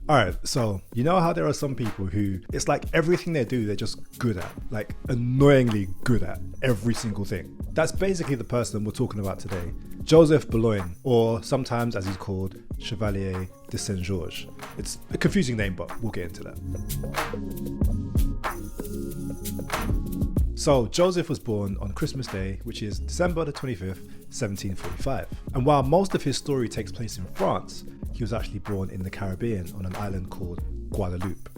Alright, so you know how there are some people who it's like everything they do they're just good at, like annoyingly good at every single thing. That's basically the person we're talking about today, Joseph Boulogne, or sometimes as he's called, Chevalier de Saint-Georges. It's a confusing name, but we'll get into that. So Joseph was born on Christmas Day, which is December the 25th, 1745. And while most of his story takes place in France, he was actually born in the Caribbean on an island called Guadeloupe.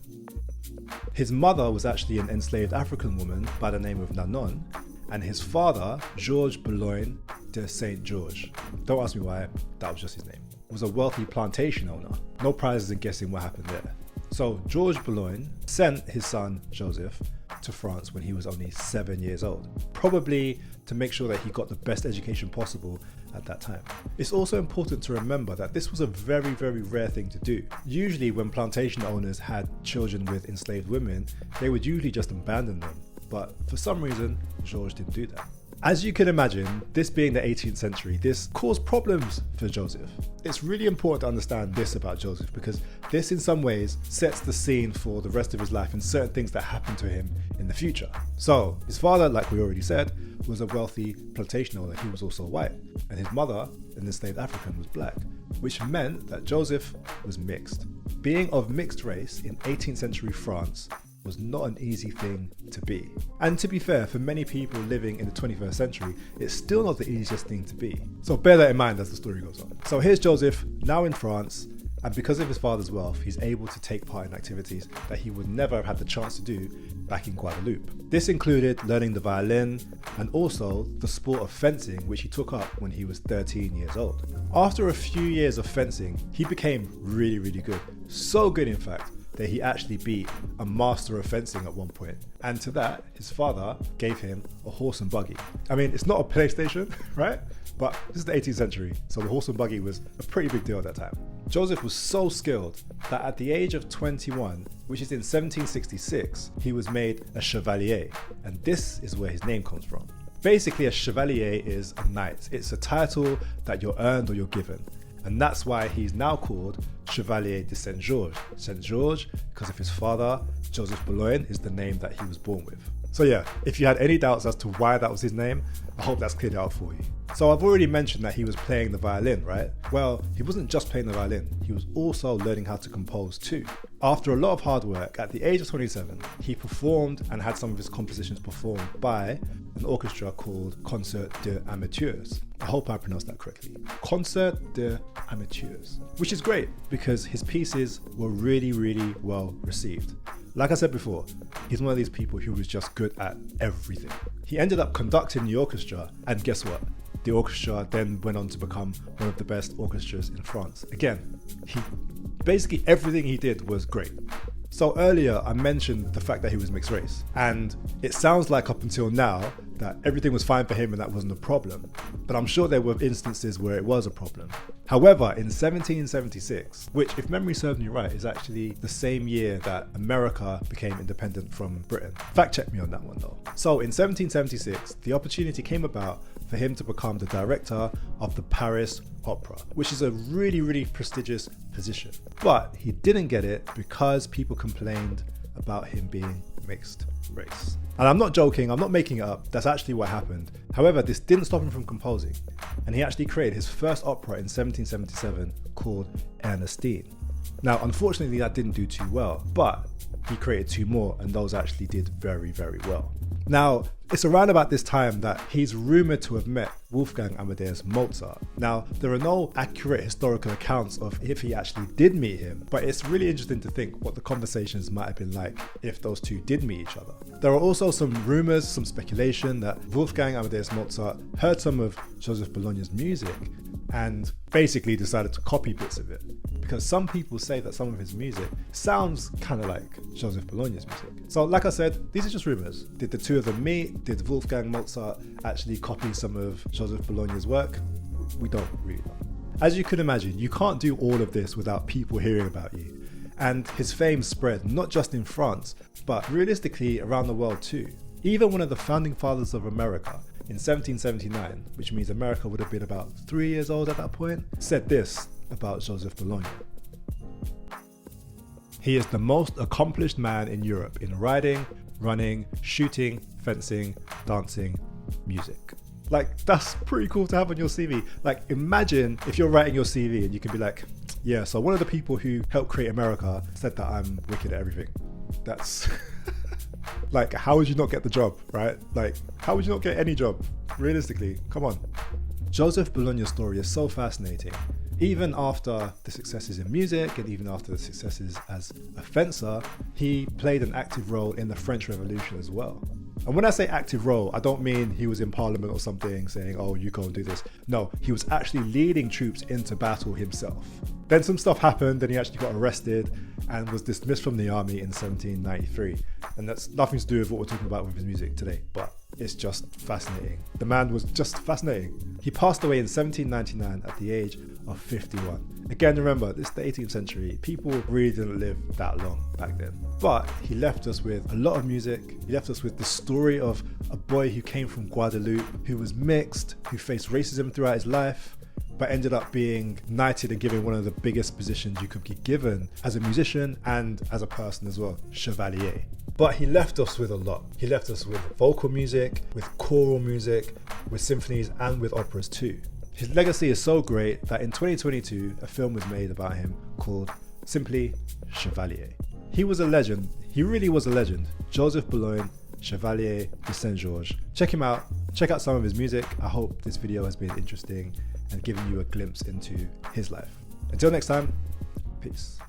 His mother was actually an enslaved African woman by the name of Nanon, and his father, Georges Boulogne de Saint-Georges, don't ask me why, that was just his name, was a wealthy plantation owner. No prizes in guessing what happened there. So Georges Boulogne sent his son Joseph to France when he was only 7 years old, probably to make sure that he got the best education possible at that time. It's also important to remember that this was a very, very rare thing to do. Usually when plantation owners had children with enslaved women, they would usually just abandon them. But for some reason, Georges didn't do that. As you can imagine, this being the 18th century, this caused problems for Joseph. It's really important to understand this about Joseph because this in some ways sets the scene for the rest of his life and certain things that happen to him in the future. So his father, like we already said, was a wealthy plantation owner. He was also white, and his mother, an enslaved African, was black, which meant that Joseph was mixed. Being of mixed race in 18th century France was not an easy thing to be. And to be fair, for many people living in the 21st century, it's still not the easiest thing to be. So bear that in mind as the story goes on. So here's Joseph, now in France, and because of his father's wealth, he's able to take part in activities that he would never have had the chance to do back in Guadeloupe. This included learning the violin and also the sport of fencing, which he took up when he was 13 years old. After a few years of fencing, he became really, really good. So good, in fact, that he actually beat a master of fencing at one point. And to that, his father gave him a horse and buggy. I mean, it's not a PlayStation, right? But this is the 18th century, so the horse and buggy was a pretty big deal at that time. Joseph was so skilled that at the age of 21, which is in 1766, he was made a chevalier. And this is where his name comes from. Basically, a chevalier is a knight. It's a title that you're earned or you're given. And that's why he's now called Chevalier de Saint-Georges. Saint-Georges, because of his father, Joseph Boulogne, is the name that he was born with. So yeah, if you had any doubts as to why that was his name, I hope that's cleared out for you. So I've already mentioned that he was playing the violin, right? Well, he wasn't just playing the violin, he was also learning how to compose too. After a lot of hard work, at the age of 27, he performed and had some of his compositions performed by an orchestra called Concert des Amateurs. I hope I pronounced that correctly. Concert des Amateurs, which is great because his pieces were really, really well received. Like I said before, he's one of these people who was just good at everything. He ended up conducting the orchestra, and guess what? The orchestra then went on to become one of the best orchestras in France. Again, basically everything he did was great. So earlier I mentioned the fact that he was mixed race, and it sounds like up until now that everything was fine for him and that wasn't a problem, but I'm sure there were instances where it was a problem. However, in 1776, which if memory serves me right is actually the same year that America became independent from Britain. Fact check me on that one though. So in 1776, the opportunity came about for him to become the director of the Paris Opera, which is a really, really prestigious position. But he didn't get it because people complained about him being mixed race. And I'm not joking, I'm not making it up, that's actually what happened. However, this didn't stop him from composing, and he actually created his first opera in 1777 called Ernestine. Now, unfortunately, that didn't do too well, but he created two more, and those actually did very, very well. Now, it's around about this time that he's rumoured to have met Wolfgang Amadeus Mozart. Now, there are no accurate historical accounts of if he actually did meet him, but it's really interesting to think what the conversations might have been like if those two did meet each other. There are also some rumours, some speculation that Wolfgang Amadeus Mozart heard some of Joseph Boulogne's music and basically decided to copy bits of it. Because some people say that some of his music sounds kind of like Joseph Boulogne's music. So like I said, these are just rumours. Did the two of them meet? Did Wolfgang Mozart actually copy some of Joseph Boulogne's work? We don't really know. As you can imagine, you can't do all of this without people hearing about you. And his fame spread not just in France, but realistically around the world too. Even one of the founding fathers of America, in 1779, which means America would have been about 3 years old at that point, said this about Joseph Boulogne. He is the most accomplished man in Europe in riding, running, shooting, fencing, dancing, music. Like, that's pretty cool to have on your CV. Like, imagine if you're writing your CV and you can be like, yeah, so one of the people who helped create America said that I'm wicked at everything. That's like, how would you not get the job, right? Like, how would you not get any job? Realistically, come on. Joseph Bologna's story is so fascinating. Even after the successes in music and even after the successes as a fencer, he played an active role in the French Revolution as well. And when I say active role, I don't mean he was in parliament or something saying, oh, you go and do this. No, he was actually leading troops into battle himself. Then some stuff happened and he actually got arrested and was dismissed from the army in 1793. And that's nothing to do with what we're talking about with his music today, but it's just fascinating. The man was just fascinating. He passed away in 1799 at the age of 51. Again, remember, this is the 18th century. People really didn't live that long back then. But he left us with a lot of music. He left us with the story of a boy who came from Guadeloupe, who was mixed, who faced racism throughout his life, but ended up being knighted and given one of the biggest positions you could be given as a musician and as a person as well, Chevalier. But he left us with a lot. He left us with vocal music, with choral music, with symphonies, and with operas too. His legacy is so great that in 2022, a film was made about him called simply Chevalier. He was a legend. He really was a legend. Joseph Bologna, Chevalier de Saint-Georges. Check him out. Check out some of his music. I hope this video has been interesting and given you a glimpse into his life. Until next time, peace.